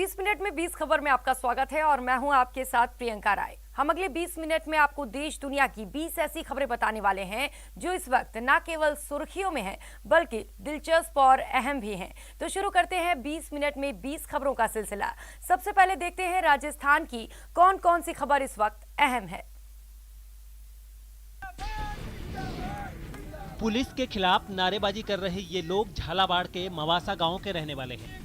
20 minute में 20 खबर में आपका स्वागत है और मैं हूं आपके साथ प्रियंका राय। हम अगले 20 मिनट में आपको देश दुनिया की 20 ऐसी खबरें बताने वाले हैं जो इस वक्त न केवल सुर्खियों में हैं बल्कि दिलचस्प और अहम भी हैं। तो शुरू करते हैं 20 मिनट में 20 खबरों का सिलसिला। सबसे पहले देखते हैं राजस्थान की कौन कौन सी खबर इस वक्त अहम है। पुलिस के खिलाफ नारेबाजी कर रहे ये लोग झालावाड़ के मवासा गांव के रहने वाले हैं।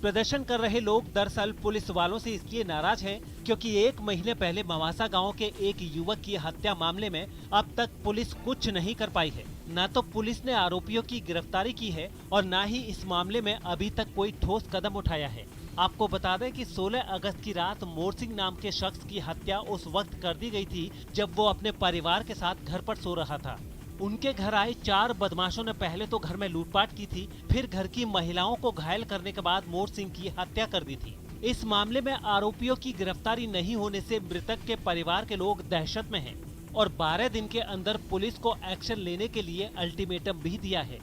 प्रदर्शन कर रहे लोग दरअसल पुलिस वालों से इसलिए नाराज हैं क्योंकि 1 महीने पहले मवासा गांव के एक युवक की हत्या मामले में अब तक पुलिस कुछ नहीं कर पाई है। न तो पुलिस ने आरोपियों की गिरफ्तारी की है और न ही इस मामले में अभी तक कोई ठोस कदम उठाया है। आपको बता दें कि 16 अगस्त की रात मोरसिंह नाम के शख्स की हत्या उस वक्त कर दी गई थी जब वो अपने परिवार के साथ घर पर सो रहा था। उनके घर आए 4 बदमाशों ने पहले तो घर में लूटपाट की थी, फिर घर की महिलाओं को घायल करने के बाद मोरसिंह की हत्या कर दी थी। इस मामले में आरोपियों की गिरफ्तारी नहीं होने से मृतक के परिवार के लोग दहशत में हैं और 12 दिन के अंदर पुलिस को एक्शन लेने के लिए अल्टीमेटम भी दिया है।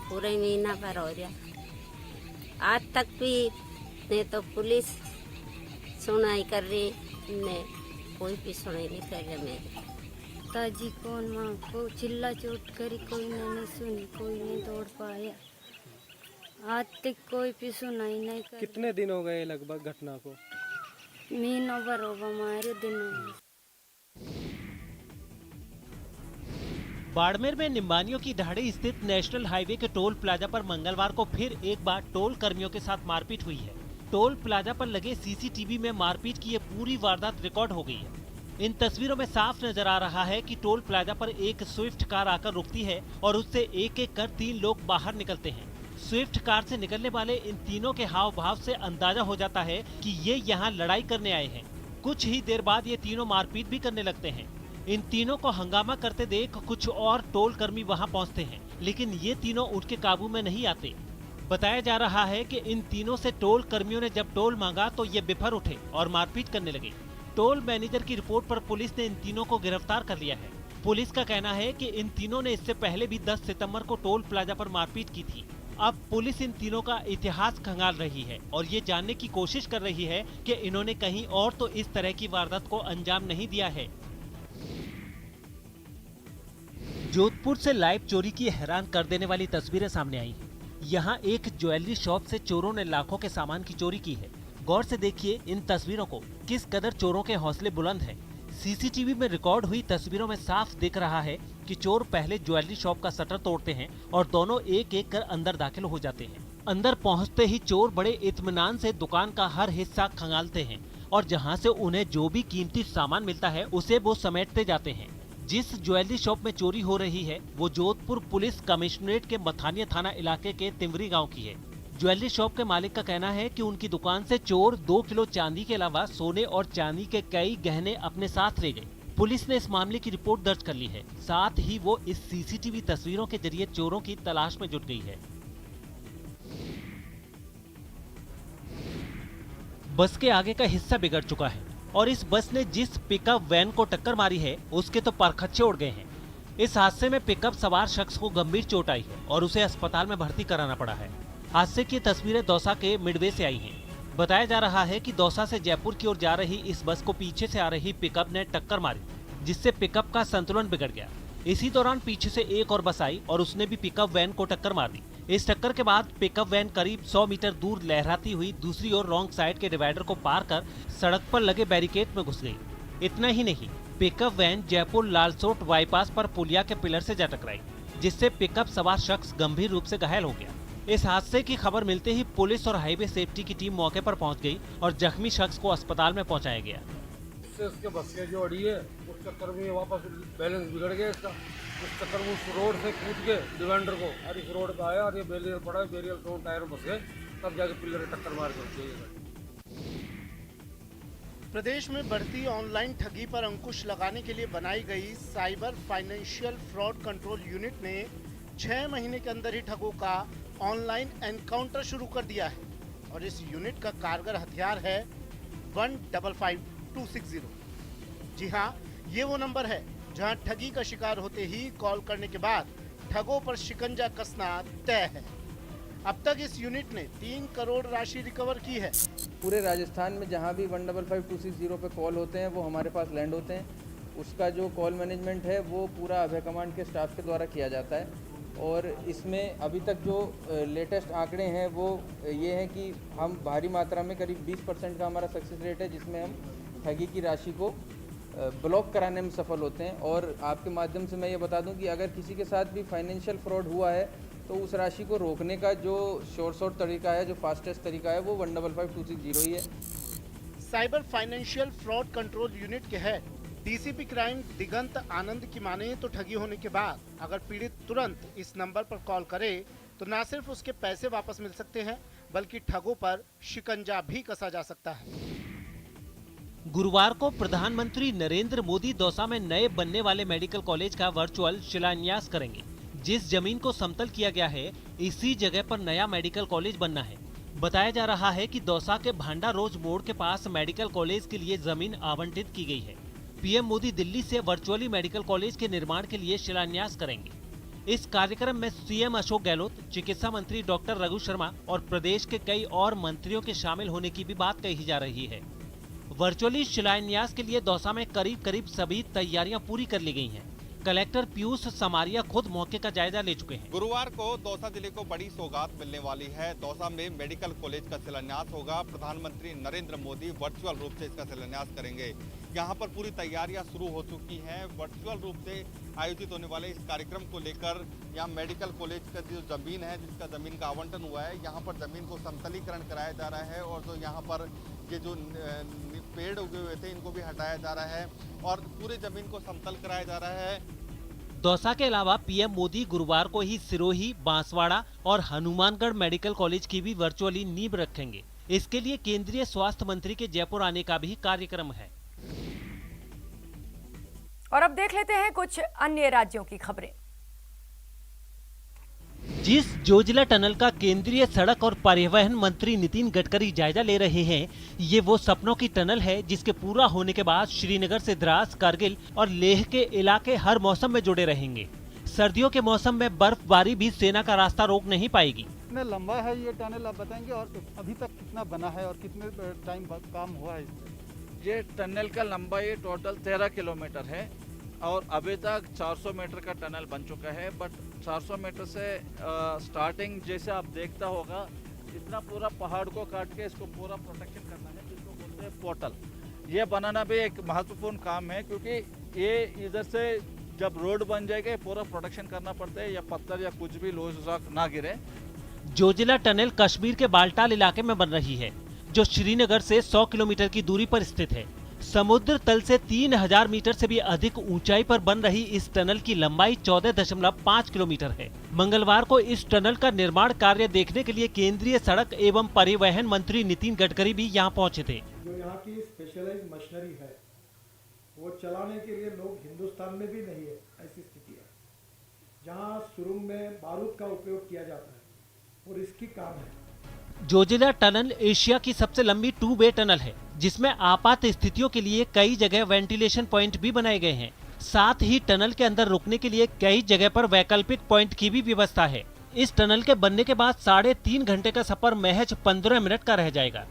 पूरे महीना पर हो गया, आज तक भी ने तो पुलिस सुनाई कर रही ने कोई भी सुनाई नहीं कर रही। मेरी ताजी कौन माँ को चिल्ला चोट करी, कोई ने नहीं सुनी, कोई नहीं दौड़ पाया, आज तक कोई भी सुनाई नहीं कर। कितने दिन हो गए लगभग घटना को? महीनों भर होगा हमारे दिनों में। बाड़मेर में निम्बानियों की ढाड़ी स्थित नेशनल हाईवे के टोल प्लाजा पर मंगलवार को फिर एक बार टोल कर्मियों के साथ मारपीट हुई है। टोल प्लाजा पर लगे सीसीटीवी में मारपीट की ये पूरी वारदात रिकॉर्ड हो गई है। इन तस्वीरों में साफ नजर आ रहा है कि टोल प्लाजा पर एक स्विफ्ट कार आकर रुकती है और उससे एक एक कर 3 लोग बाहर निकलते हैं। स्विफ्ट कार से निकलने वाले इन तीनों के हाव भाव से अंदाजा हो जाता है कि ये यहाँ लड़ाई करने आए हैं। कुछ ही देर बाद ये तीनों मारपीट भी करने लगते हैं। इन तीनों को हंगामा करते देख कुछ और टोल कर्मी वहाँ पहुँचते हैं, लेकिन ये तीनों उनके काबू में नहीं आते। बताया जा रहा है कि इन तीनों से टोल कर्मियों ने जब टोल मांगा तो ये बिफर उठे और मारपीट करने लगे। टोल मैनेजर की रिपोर्ट पर पुलिस ने इन तीनों को गिरफ्तार कर लिया है। पुलिस का कहना है कि इन तीनों ने इससे पहले भी 10 सितंबर को टोल प्लाजा पर मारपीट की थी। अब पुलिस इन तीनों का इतिहास खंगाल रही है और ये जानने की कोशिश कर रही है कि इन्होंने कहीं और तो इस तरह की वारदात को अंजाम नहीं दिया है। जोधपुर से लाइव चोरी की हैरान कर देने वाली तस्वीरें सामने आई हैं। यहाँ एक ज्वेलरी शॉप से चोरों ने लाखों के सामान की चोरी की है। गौर से देखिए इन तस्वीरों को, किस कदर चोरों के हौसले बुलंद हैं। सीसीटीवी में रिकॉर्ड हुई तस्वीरों में साफ दिख रहा है कि चोर पहले ज्वेलरी शॉप का शटर तोड़ते हैं और दोनों एक एक कर अंदर दाखिल हो जाते हैं। अंदर पहुंचते ही चोर बड़े इत्मीनान से दुकान का हर हिस्सा खंगालते हैं और जहां से उन्हें जो भी कीमती सामान मिलता है उसे वो समेटते जाते हैं। जिस ज्वेलरी शॉप में चोरी हो रही है वो जोधपुर पुलिस कमिश्नरेट के मथानिया थाना इलाके के तिमरी गाँव की है। ज्वेलरी शॉप के मालिक का कहना है कि उनकी दुकान से चोर 2 किलो चांदी के अलावा सोने और चांदी के कई गहने अपने साथ ले गए। पुलिस ने इस मामले की रिपोर्ट दर्ज कर ली है। साथ ही वो इस सीसीटीवी तस्वीरों के जरिए चोरों की तलाश में जुट गई है। बस के आगे का हिस्सा बिगड़ चुका है और इस बस ने जिस पिकअप वैन को टक्कर मारी है उसके तो परखच्चे उड़ गए हैं। इस हादसे में पिकअप सवार शख्स को गंभीर चोट आई है और उसे अस्पताल में भर्ती कराना पड़ा है। हादसे की तस्वीरें दौसा के मिडवे से आई हैं। बताया जा रहा है कि दौसा से जयपुर की ओर जा रही इस बस को पीछे से आ रही पिकअप ने टक्कर मारी, जिससे पिकअप का संतुलन बिगड़ गया। इसी दौरान पीछे से एक और बस आई और उसने भी पिकअप वैन को टक्कर मार दी। इस टक्कर के बाद पिकअप वैन करीब 100 मीटर दूर लहराती हुई दूसरी ओर रॉन्ग साइड के डिवाइडर को पार कर सड़क पर लगे बैरिकेड में घुस गई। इतना ही नहीं, pickup van Jaipur Lalsot bypass पर पुलिया के पिलर से जा टकराई, जिससे पिकअप सवार शख्स गंभीर रूप से घायल हो गया। इस हादसे की खबर मिलते ही पुलिस और हाईवे सेफ्टी की टीम मौके पर पहुंच गई और जख्मी शख्स को अस्पताल में पहुंचाया गया। उसके बस के जो अड़ी है उस चक्कर में वापस बैलेंस बिगड़ गया इसका। उस चक्कर में उस रोड से कूद के डिवाइडर को और इस रोड पे आया और ये बैरियर पड़ा, बैरियर तो टायर बस गए, तब जाके पिलर टक्कर मार कर। प्रदेश में बढ़ती ऑनलाइन ठगी पर अंकुश लगाने के लिए बनाई गई cyber financial fraud control unit ने 6 महीने के अंदर ही ठगों का ऑनलाइन एनकाउंटर शुरू कर दिया है और इस यूनिट का कारगर हथियार है 155260। जी हाँ, ये वो नंबर है जहां ठगी का शिकार होते ही कॉल करने के बाद ठगों पर शिकंजा कसना तय है। अब तक इस यूनिट ने 3 करोड़ राशि रिकवर की है। पूरे राजस्थान में जहाँ भी 155260 पे कॉल होते हैं वो हमारे पास लैंड होते हैं। उसका जो कॉल मैनेजमेंट है वो पूरा अभय कमांड के स्टाफ के द्वारा किया जाता है। और इसमें अभी तक जो लेटेस्ट आंकड़े हैं वो ये हैं कि हम भारी मात्रा में करीब 20% का हमारा सक्सेस रेट है, जिसमें हम ठगी की राशि को ब्लॉक कराने में सफल होते हैं। और आपके माध्यम से मैं ये बता दूं कि अगर किसी के साथ भी फाइनेंशियल फ्रॉड हुआ है तो उस राशि को रोकने का जो शॉर्ट तरीका है, जो फास्टेस्ट तरीका है, वो 155260 ही है। Cyber financial fraud control unit के हेड डीसीपी क्राइम दिगंत आनंद की माने तो ठगी होने के बाद अगर पीड़ित तुरंत इस नंबर पर कॉल करे तो न सिर्फ उसके पैसे वापस मिल सकते हैं बल्कि ठगों पर शिकंजा भी कसा जा सकता है। गुरुवार को प्रधानमंत्री नरेंद्र मोदी दौसा में नए बनने वाले मेडिकल कॉलेज का वर्चुअल शिलान्यास करेंगे। जिस जमीन को समतल किया गया है, इसी जगह पर नया मेडिकल कॉलेज बनना है। बताया जा रहा है कि दौसा के भांडा रोज मोड़ के पास मेडिकल कॉलेज के लिए जमीन आवंटित की गई है। पीएम मोदी दिल्ली से वर्चुअली मेडिकल कॉलेज के निर्माण के लिए शिलान्यास करेंगे। इस कार्यक्रम में सीएम अशोक गहलोत, चिकित्सा मंत्री डॉक्टर रघु शर्मा और प्रदेश के कई और मंत्रियों के शामिल होने की भी बात कही जा रही है। वर्चुअली शिलान्यास के लिए दौसा में करीब सभी तैयारियां पूरी कर ली गई हैं। कलेक्टर पीयूष समारिया खुद मौके का जायजा ले चुके हैं। गुरुवार को दौसा जिले को बड़ी सौगात मिलने वाली है। दौसा में मेडिकल कॉलेज का शिलान्यास होगा। प्रधानमंत्री नरेंद्र मोदी वर्चुअल रूप से इसका शिलान्यास करेंगे। यहाँ पर पूरी तैयारियां शुरू हो चुकी हैं। वर्चुअल रूप से आयोजित होने वाले इस कार्यक्रम को लेकर यहाँ मेडिकल कॉलेज का जो जमीन है, जिसका जमीन का आवंटन हुआ है, यहाँ पर जमीन को समतलीकरण कराया जा रहा है और जो यहाँ पर ये जो पेड़ उगे हुए थे इनको भी हटाया जा रहा है और पूरे जमीन को समतल कराया जा रहा है। दौसा के अलावा पीएम मोदी गुरुवार को ही सिरोही, बांसवाड़ा और हनुमानगढ़ मेडिकल कॉलेज की भी वर्चुअली नींव रखेंगे। इसके लिए केंद्रीय स्वास्थ्य मंत्री के जयपुर आने का भी कार्यक्रम है। और अब देख लेते हैं कुछ अन्य राज्यों की खबरें। जिस जोजिला टनल का केंद्रीय सड़क और परिवहन मंत्री नितिन गडकरी जायजा ले रहे हैं, ये वो सपनों की टनल है जिसके पूरा होने के बाद श्रीनगर से द्रास, कारगिल और लेह के इलाके हर मौसम में जुड़े रहेंगे। सर्दियों के मौसम में बर्फबारी भी सेना का रास्ता रोक नहीं पाएगी। कितना लंबा है ये टनल आप बताएंगे और अभी तक कितना बना है और कितने टाइम काम हुआ है इससे? ये टनल का लंबाई टोटल 13 किलोमीटर है और अभी तक 400 मीटर का टनल बन चुका है। बट 400 मीटर से स्टार्टिंग जैसे आप देखता होगा, इतना पूरा पहाड़ को काट के इसको पूरा प्रोटेक्शन करना है, जिसको बोलते हैं पोर्टल। ये बनाना भी एक महत्वपूर्ण काम है क्योंकि ये इधर से जब रोड बन जाएगा पूरा प्रोटेक्शन करना पड़ता है, या पत्थर या कुछ भी लोहे रॉक ना गिरे। जोजिला टनल कश्मीर के बाल्टाल इलाके में बन रही है, जो श्रीनगर से 100 किलोमीटर की दूरी पर स्थित है। समुद्र तल से 3000 मीटर से भी अधिक ऊंचाई पर बन रही इस टनल की लंबाई 14.5 किलोमीटर है। मंगलवार को इस टनल का निर्माण कार्य देखने के लिए केंद्रीय सड़क एवं परिवहन मंत्री नितिन गडकरी भी यहां पहुंचे थे। जो यहाँ की स्पेशलाइज्ड मशीनरी है वो चलाने के लिए लोग हिंदुस्तान में भी नहीं है। ऐसी स्थिति है जहाँ सुरुंग में बारूद का उपयोग किया जाता है और इसकी काम है। जोजिला टनल एशिया की सबसे लंबी 2 वे टनल है, जिसमें आपात स्थितियों के लिए कई जगह वेंटिलेशन पॉइंट भी बनाए गए हैं। साथ ही टनल के अंदर रुकने के लिए कई जगह पर वैकल्पिक पॉइंट की भी व्यवस्था है। इस टनल के बनने के बाद 3.5 घंटे का सफर महज 15 मिनट का रह जाएगा।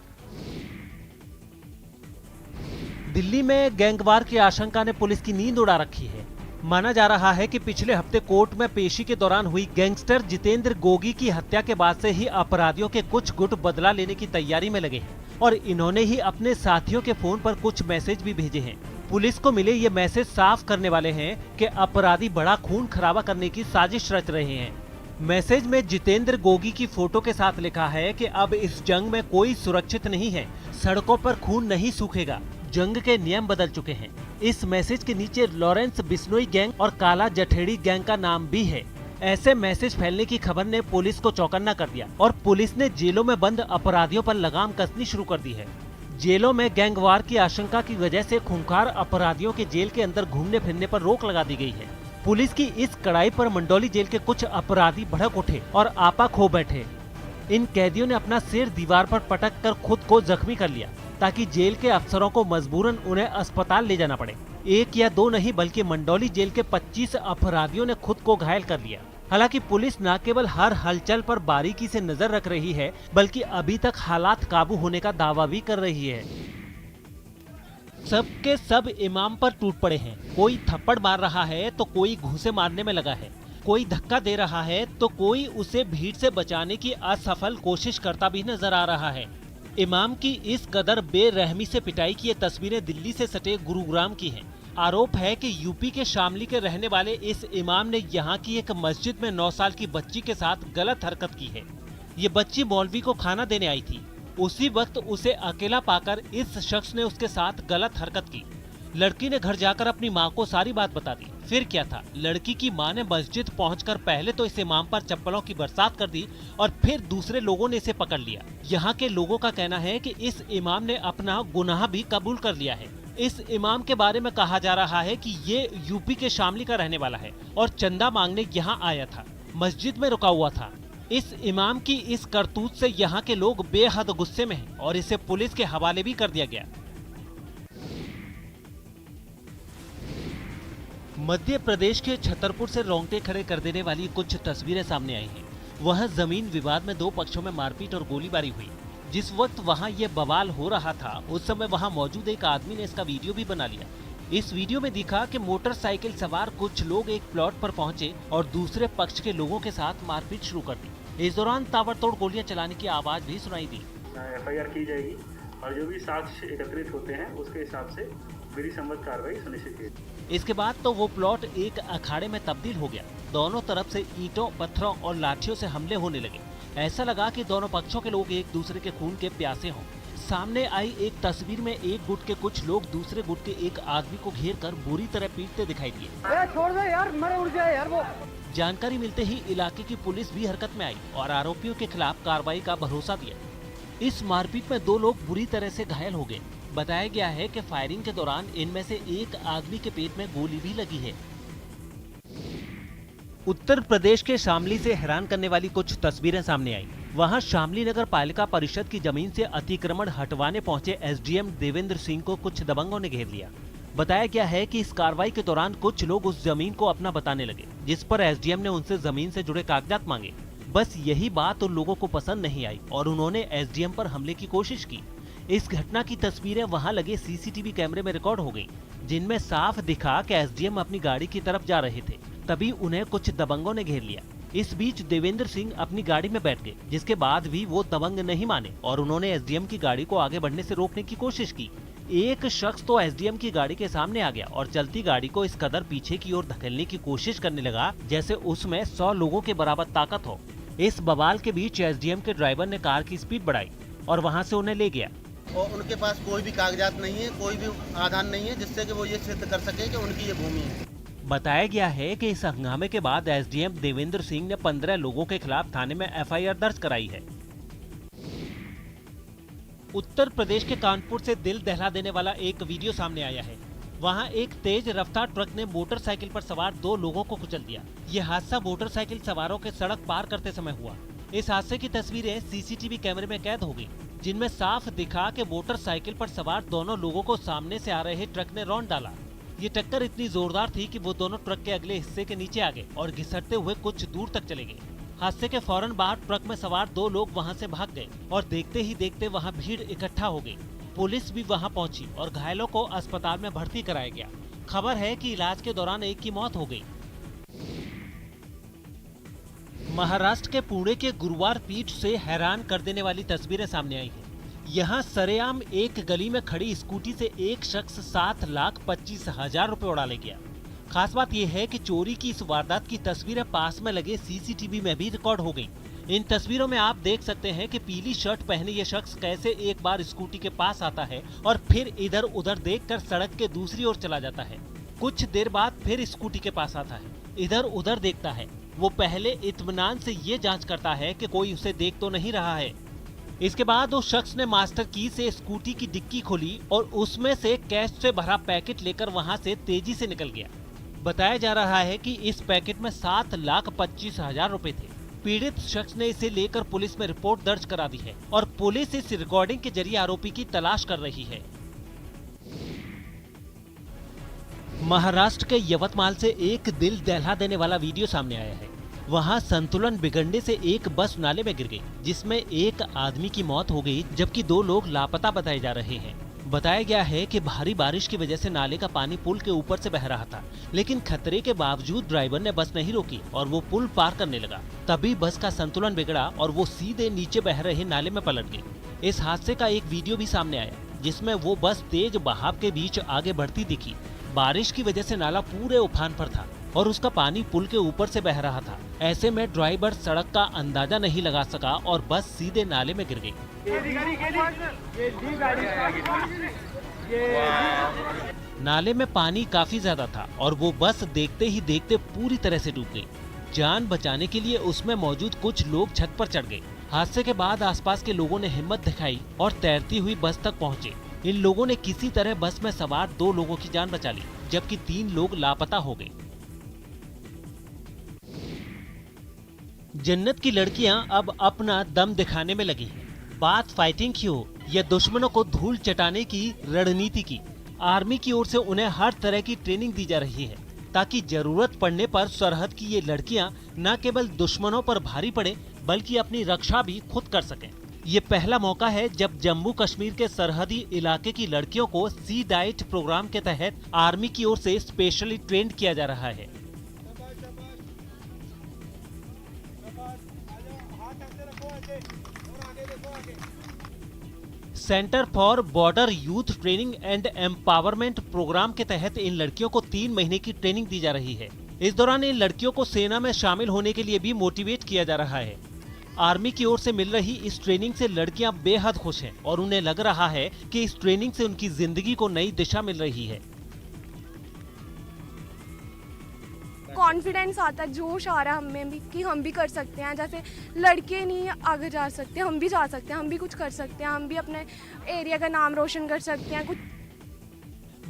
दिल्ली में गैंगवार की आशंका ने पुलिस की नींद उड़ा रखी है। माना जा रहा है कि पिछले हफ्ते कोर्ट में पेशी के दौरान हुई गैंगस्टर जितेंद्र गोगी की हत्या के बाद से ही अपराधियों के कुछ गुट बदला लेने की तैयारी में लगे हैं और इन्होंने ही अपने साथियों के फोन पर कुछ मैसेज भी भेजे हैं। पुलिस को मिले ये मैसेज साफ करने वाले हैं कि अपराधी बड़ा खून खराबा करने की साजिश रच रहे हैं। मैसेज में जितेंद्र गोगी की फोटो के साथ लिखा है कि अब इस जंग में कोई सुरक्षित नहीं है, सड़कों पर खून नहीं सूखेगा, जंग के नियम बदल चुके हैं। इस मैसेज के नीचे लॉरेंस बिश्नोई गैंग और काला जठेड़ी गैंग का नाम भी है। ऐसे मैसेज फैलने की खबर ने पुलिस को चौकन्ना कर दिया और पुलिस ने जेलों में बंद अपराधियों पर लगाम कसनी शुरू कर दी है। जेलों में गैंगवार की आशंका की वजह से खूंखार अपराधियों के जेल के अंदर घूमने फिरने पर रोक लगा दी गई है। पुलिस की इस कड़ाई पर मंडौली जेल के कुछ अपराधी भड़क उठे और आपा खो बैठे। इन कैदियों ने अपना सिर दीवार पर पटक कर खुद को जख्मी कर लिया ताकि जेल के अफसरों को मजबूरन उन्हें अस्पताल ले जाना पड़े। 1 या 2 नहीं बल्कि मंडौली जेल के 25 अपराधियों ने खुद को घायल कर लिया। हालांकि पुलिस न केवल हर हलचल पर बारीकी से नजर रख रही है, बल्कि अभी तक हालात काबू होने का दावा भी कर रही है। सबके सब इमाम पर टूट पड़े हैं। कोई थप्पड़ मार रहा है तो कोई घूंसे मारने में लगा है, कोई धक्का दे रहा है तो कोई उसे भीड़ से बचाने की असफल कोशिश करता भी नजर आ रहा है। इमाम की इस कदर बेरहमी से पिटाई की ये तस्वीरें दिल्ली से सटे गुरुग्राम की हैं। आरोप है कि यूपी के शामली के रहने वाले इस इमाम ने यहाँ की एक मस्जिद में 9 साल की बच्ची के साथ गलत हरकत की है। ये बच्ची मौलवी को खाना देने आई थी। उसी वक्त उसे अकेला पाकर इस शख्स ने उसके साथ गलत हरकत की। लड़की ने घर जाकर अपनी माँ को सारी बात बता दी। फिर क्या था, लड़की की माँ ने मस्जिद पहुंचकर पहले तो इस इमाम पर चप्पलों की बरसात कर दी और फिर दूसरे लोगों ने इसे पकड़ लिया। यहाँ के लोगों का कहना है कि इस इमाम ने अपना गुनाह भी कबूल कर लिया है। इस इमाम के बारे में कहा जा रहा है कि ये यूपी के शामली का रहने वाला है और चंदा मांगने यहाँ आया था, मस्जिद में रुका हुआ था। इस इमाम की इस करतूत से यहाँ के लोग बेहद गुस्से में हैं और इसे पुलिस के हवाले भी कर दिया गया। मध्य प्रदेश के छतरपुर से रोंगटे खड़े कर देने वाली कुछ तस्वीरें सामने आई हैं। वह जमीन विवाद में 2 पक्षों में मारपीट और गोलीबारी हुई। जिस वक्त वहां ये बवाल हो रहा था, उस समय वहां मौजूद एक आदमी ने इसका वीडियो भी बना लिया। इस वीडियो में दिखा कि मोटरसाइकिल सवार कुछ लोग एक प्लॉट पर पहुंचे और दूसरे पक्ष के लोगों के साथ मारपीट शुरू कर दी। इस दौरान ताबड़तोड़ गोलियां चलाने की आवाज भी सुनाई दी। FIR की जाएगी और जो भी साक्ष्य एकत्रित होते हैं उसके हिसाब से विधि सम्मत कार्रवाई सुनिश्चित की। इसके बाद तो वो प्लॉट एक अखाड़े में तब्दील हो गया। दोनों तरफ से ईंटों, पत्थरों और लाठियों से हमले होने लगे। ऐसा लगा कि दोनों पक्षों के लोग एक दूसरे के खून के प्यासे हों। सामने आई एक तस्वीर में एक गुट के कुछ लोग दूसरे गुट के एक आदमी को घेर कर बुरी तरह पीटते दिखाई दिए। छोड़ दे यार, मरे उड़ जाए यार वो। जानकारी मिलते ही इलाके की पुलिस भी हरकत में आई और आरोपियों के खिलाफ कार्रवाई का भरोसा दिया। इस मारपीट में 2 लोग बुरी तरह से घायल हो गए। बताया गया है कि फायरिंग के दौरान इनमें से एक आदमी के पेट में गोली भी लगी है। उत्तर प्रदेश के शामली से हैरान करने वाली कुछ तस्वीरें सामने आई। वहां शामली नगर पालिका परिषद की जमीन से अतिक्रमण हटवाने पहुंचे SDM देवेंद्र सिंह को कुछ दबंगों ने घेर लिया। बताया गया है कि इस कार्रवाई के दौरान कुछ लोग उस जमीन को अपना बताने लगे, जिस पर SDM ने उनसे जमीन से जुड़े कागजात मांगे। बस यही बात उन लोगों को पसंद नहीं आई और उन्होंने SDM पर हमले की कोशिश की। इस घटना की तस्वीरें वहां लगे CCTV कैमरे में रिकॉर्ड हो गई, जिनमें साफ दिखा कि SDM अपनी गाड़ी की तरफ जा रहे थे। तभी उन्हें कुछ दबंगों ने घेर लिया। इस बीच देवेंद्र सिंह अपनी गाड़ी में बैठ गए, जिसके बाद भी वो दबंग नहीं माने और उन्होंने SDM की गाड़ी को आगे बढ़ने से रोकने की कोशिश की। एक शख्स तो SDM की गाड़ी के सामने आ गया और चलती गाड़ी को इस कदर पीछे की ओर धकेलने की कोशिश करने लगा जैसे उसमें 100 लोगों के बराबर ताकत हो। इस बवाल के बीच SDM के ड्राइवर ने कार की स्पीड बढ़ाई और वहाँ से उन्हें ले गया। और उनके पास कोई भी कागजात नहीं है, कोई भी आधार नहीं है जिससे कि वो ये सिद्ध कर सके कि उनकी ये भूमि है। बताया गया है कि इस हंगामे के बाद SDM देवेंद्र सिंह ने 15 लोगों के खिलाफ थाने में FIR दर्ज कराई है। उत्तर प्रदेश के कानपुर से दिल दहला देने वाला एक वीडियो सामने आया है। वहां एक तेज रफ्तार ट्रक ने मोटरसाइकिल पर सवार 2 लोगों को कुचल दिया। ये हादसा मोटरसाइकिल सवारों के सड़क पार करते समय हुआ। इस हादसे की तस्वीरें CCTV कैमरे में कैद हो गई, जिनमें साफ दिखा कि मोटरसाइकिल पर सवार दोनों लोगों को सामने से आ रहे ट्रक ने रौंद डाला। ये टक्कर इतनी जोरदार थी कि वो दोनों ट्रक के अगले हिस्से के नीचे आ गए और घिसटते हुए कुछ दूर तक चले गए। हादसे के फौरन बाद ट्रक में सवार 2 लोग वहां से भाग गए और देखते ही देखते वहां भीड़ इकट्ठा हो गई। पुलिस भी वहां पहुंची और घायलों को अस्पताल में भर्ती कराया गया। खबर है कि इलाज के दौरान एक की मौत हो गई। महाराष्ट्र के पुणे के गुरुवार पीठ से हैरान कर देने वाली तस्वीरें सामने आई हैं। यहाँ सरेआम एक गली में खड़ी स्कूटी से एक शख्स 7,25,000 रुपए उड़ा ले गया। खास बात यह है कि चोरी की इस वारदात की तस्वीरें पास में लगे CCTV में भी रिकॉर्ड हो गई। इन तस्वीरों में आप देख सकते हैं कि पीली शर्ट पहने ये शख्स कैसे एक बार स्कूटी के पास आता है और फिर इधर उधर देखकर सड़क के दूसरी ओर चला जाता है। कुछ देर बाद फिर स्कूटी के पास आता है, इधर उधर देखता है। वो पहले इत्मीनान से ये जांच करता है कि कोई उसे देख तो नहीं रहा है। इसके बाद उस शख्स ने मास्टर की से स्कूटी की डिक्की खोली और उसमें से कैश से भरा पैकेट लेकर वहां से तेजी से निकल गया। बताया जा रहा है कि इस पैकेट में 7,25,000 रुपए थे। पीड़ित शख्स ने इसे लेकर पुलिस में रिपोर्ट दर्ज करा दी है और पुलिस इस रिकॉर्डिंग के जरिए आरोपी की तलाश कर रही है। महाराष्ट्र के यवतमाल से एक दिल दहला देने वाला वीडियो सामने आया है। वहां संतुलन बिगड़ने से एक बस नाले में गिर गई, जिसमें एक आदमी की मौत हो गई जबकि 2 लोग लापता बताए जा रहे हैं। बताया गया है कि भारी बारिश की वजह से नाले का पानी पुल के ऊपर से बह रहा था, लेकिन खतरे के बावजूद ड्राइवर ने बस नहीं रोकी और वो पुल पार करने लगा। तभी बस का संतुलन बिगड़ा और वो सीधे नीचे बह रहे नाले में पलट गई। इस हादसे का एक वीडियो भी सामने आया, जिसमें वो बस तेज बहाव के बीच आगे बढ़ती दिखी। बारिश की वजह से नाला पूरे उफान पर था और उसका पानी पुल के ऊपर से बह रहा था। ऐसे में ड्राइवर सड़क का अंदाजा नहीं लगा सका और बस सीधे नाले में गिर गई। नाले में पानी काफी ज्यादा था और वो बस देखते ही देखते पूरी तरह से डूब गई। जान बचाने के लिए उसमें मौजूद कुछ लोग छत पर चढ़ गए। हादसे के बाद आसपास के लोगों ने हिम्मत दिखाई और तैरती हुई बस तक पहुंचे। इन लोगों ने किसी तरह बस में सवार 2 लोगों की जान बचा ली, जबकि 3 लोग लापता हो गए। जन्नत की लड़कियां अब अपना दम दिखाने में लगी हैं। बात फाइटिंग की हो या दुश्मनों को धूल चटाने की रणनीति की, आर्मी की ओर से उन्हें हर तरह की ट्रेनिंग दी जा रही है ताकि जरूरत पड़ने पर सरहद की ये लड़कियां न केवल दुश्मनों पर भारी पड़े बल्कि अपनी रक्षा भी खुद कर सकें। ये पहला मौका है जब जम्मू कश्मीर के सरहदी इलाके की लड़कियों को सी डाइट प्रोग्राम के तहत आर्मी की ओर से स्पेशली ट्रेंड किया जा रहा है। Centre for border youth training and empowerment programme के तहत इन लड़कियों को 3 महीने की ट्रेनिंग दी जा रही है। इस दौरान इन लड़कियों को सेना में शामिल होने के लिए भी मोटिवेट किया जा रहा है। आर्मी की ओर से मिल रही इस ट्रेनिंग से लड़कियां बेहद खुश हैं और उन्हें लग रहा है कि इस ट्रेनिंग से उनकी जिंदगी को नई दिशा मिल रही है। कॉन्फिडेंस आता है, जोश आ रहा है हमें भी कि हम भी कर सकते हैं। जैसे लड़के नहीं आगे जा सकते, हम भी जा सकते हैं, हम भी कुछ कर सकते हैं, हम भी अपने एरिया का नाम रोशन कर सकते हैं। कुछ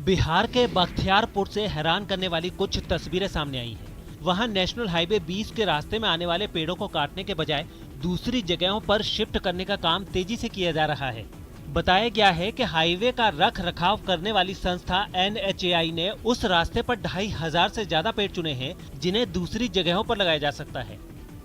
बिहार के बख्तियारपुर से हैरान करने वाली कुछ तस्वीरें सामने आई हैं। वहां नेशनल हाईवे 20 के रास्ते में आने वाले पेड़ों को काटने के बजाय दूसरी जगहों पर शिफ्ट करने का काम तेजी से किया जा रहा है। बताया गया है कि हाईवे का रख रखाव करने वाली संस्था NHAI ने उस रास्ते पर 2500 से ज्यादा पेड़ चुने हैं जिन्हें दूसरी जगहों पर लगाया जा सकता है।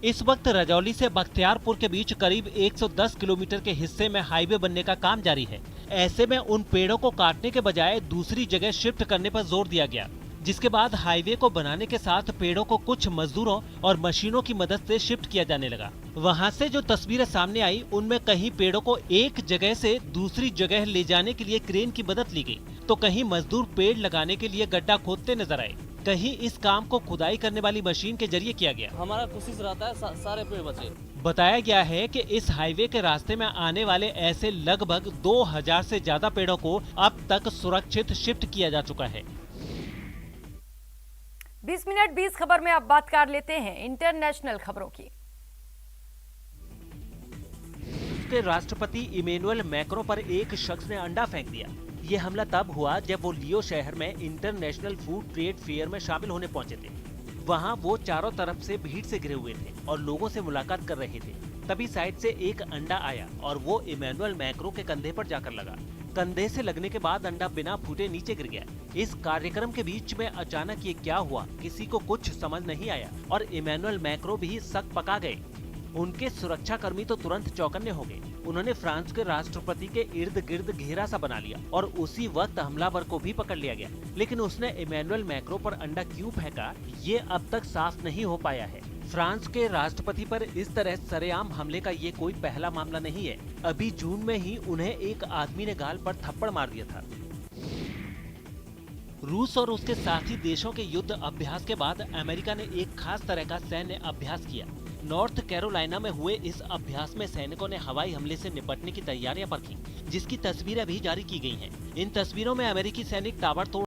इस वक्त रजौली से बख्तियारपुर के बीच करीब 110 किलोमीटर के हिस्से में हाईवे बनने का काम जारी है। ऐसे में उन पेड़ों को काटने के बजाय दूसरी जगह शिफ्ट करने पर जोर दिया गया, जिसके बाद हाईवे को बनाने के साथ पेड़ों को कुछ मजदूरों और मशीनों की मदद से शिफ्ट किया जाने लगा। वहां से जो तस्वीरें सामने आई उनमें कहीं पेड़ों को एक जगह से दूसरी जगह ले जाने के लिए क्रेन की मदद ली गई, तो कहीं मजदूर पेड़ लगाने के लिए गड्ढा खोदते नजर आए। कहीं इस काम को खुदाई करने वाली मशीन के जरिए किया गया। हमारा कोशिश रहता है सारे पेड़ बचे। बताया गया है कि इस हाईवे के रास्ते में आने वाले ऐसे लगभग 2000 से ज्यादा पेड़ों को अब तक सुरक्षित शिफ्ट किया जा चुका है। 20 मिनट 20 खबर में अब बात कर लेते हैं इंटरनेशनल खबरों की। के राष्ट्रपति इमैनुअल मैक्रों पर एक शख्स ने अंडा फेंक दिया। ये हमला तब हुआ जब वो लियो शहर में इंटरनेशनल फूड ट्रेड फेयर में शामिल होने पहुंचे थे। वहां वो चारों तरफ से भीड़ से घिरे हुए थे और लोगों से मुलाकात कर रहे थे। तभी साइड से एक अंडा आया और वो इमैनुअल मैक्रों के कंधे पर जाकर लगा। कंधे से लगने के बाद अंडा बिना फूटे नीचे गिर गया। इस कार्यक्रम के बीच में अचानक ये क्या हुआ, किसी को कुछ समझ नहीं आया और इमैनुअल मैक्रों भी सक पका गए। उनके सुरक्षा कर्मी तो तुरंत चौकन्ने हो गए। उन्होंने फ्रांस के राष्ट्रपति के इर्द गिर्द घेरा सा बना लिया और उसी वक्त हमलावर को भी पकड़ लिया गया। लेकिन उसने इमैनुअल मैक्रों पर अंडा क्यों फेंका, ये अब तक साफ नहीं हो पाया है। फ्रांस के राष्ट्रपति पर इस तरह सरेआम हमले का ये कोई पहला मामला नहीं है। अभी जून में ही उन्हें एक आदमी ने गाल पर थप्पड़ मार दिया था। रूस और उसके साथी देशों के युद्ध अभ्यास के बाद अमेरिका ने एक खास तरह का सैन्य अभ्यास किया। नॉर्थ कैरोलिना में हुए इस अभ्यास में सैनिकों ने हवाई हमले से निपटने की तैयारियां परखी, जिसकी तस्वीरें भी जारी की गई हैं। इन तस्वीरों में अमेरिकी सैनिक ताबड़तोड़